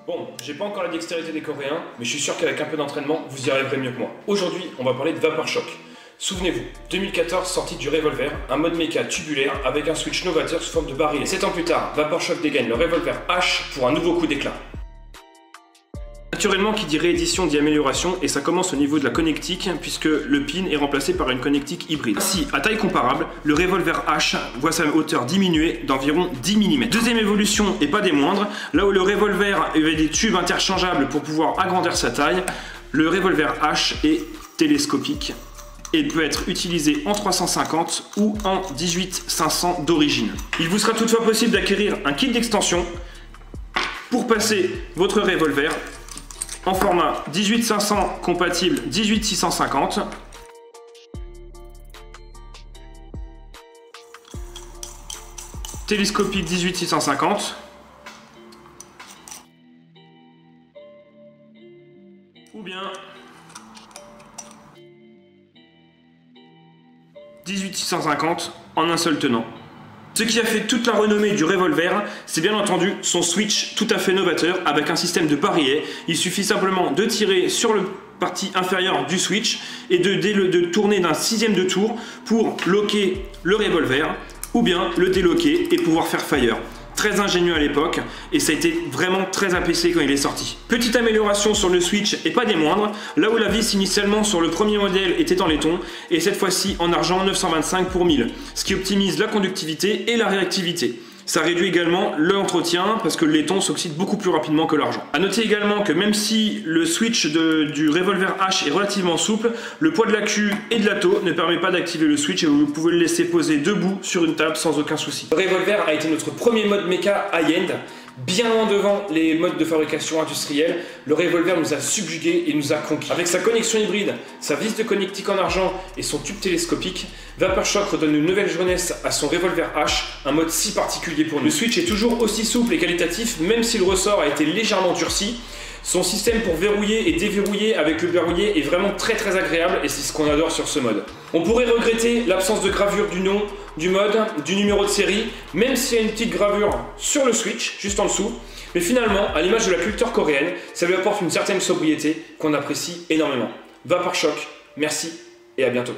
Bon, j'ai pas encore la dextérité des Coréens, mais je suis sûr qu'avec un peu d'entraînement, vous y arriverez mieux que moi. Aujourd'hui, on va parler de Vapor Shock. Souvenez-vous, 2014, sortie du Revolver, un mode méca tubulaire avec un switch novateur sous forme de barillet. 7 ans plus tard, Vapor Shock dégaine le Revolver H pour un nouveau coup d'éclat. Naturellement, qui dit réédition dit amélioration, et ça commence au niveau de la connectique, puisque le pin est remplacé par une connectique hybride. Ainsi, à taille comparable, le Revolver H voit sa hauteur diminuer d'environ 10 mm. Deuxième évolution, et pas des moindres, là où le Revolver avait des tubes interchangeables pour pouvoir agrandir sa taille, le Revolver H est télescopique et peut être utilisé en 350 ou en 18-500 d'origine. Il vous sera toutefois possible d'acquérir un kit d'extension pour passer votre Revolver en format 18-500 compatible 18-650. Télescopique 18-650. Ou bien 18-650 en un seul tenant. Ce qui a fait toute la renommée du Revolver, c'est bien entendu son switch tout à fait novateur avec un système de barillet. Il suffit simplement de tirer sur le partie inférieure du switch et de tourner d'un sixième de tour pour locker le Revolver ou bien le déloquer et pouvoir faire fire. Très ingénieux à l'époque et ça a été vraiment très apprécié quand il est sorti. Petite amélioration sur le switch et pas des moindres, là où la vis initialement sur le premier modèle était en laiton et cette fois-ci en argent 925 pour 1000, ce qui optimise la conductivité et la réactivité. Ça réduit également l'entretien parce que le laiton s'oxyde beaucoup plus rapidement que l'argent. A noter également que même si le switch du Revolver H est relativement souple, le poids de la queue et de la taux ne permet pas d'activer le switch et vous pouvez le laisser poser debout sur une table sans aucun souci. Le Revolver a été notre premier mode méca high-end. Bien loin devant les modes de fabrication industriels, le Revolver nous a subjugués et nous a conquis. Avec sa connexion hybride, sa vis de connectique en argent et son tube télescopique, Vapor Shock redonne une nouvelle jeunesse à son Revolver H, un mode si particulier pour nous. Le switch est toujours aussi souple et qualitatif, même si le ressort a été légèrement durci. Son système pour verrouiller et déverrouiller avec le verrouillé est vraiment très agréable et c'est ce qu'on adore sur ce mode. On pourrait regretter l'absence de gravure du nom, du mode, du numéro de série, même s'il y a une petite gravure sur le switch, juste en dessous. Mais finalement, à l'image de la culture coréenne, ça lui apporte une certaine sobriété qu'on apprécie énormément. Vapor Shock, merci et à bientôt.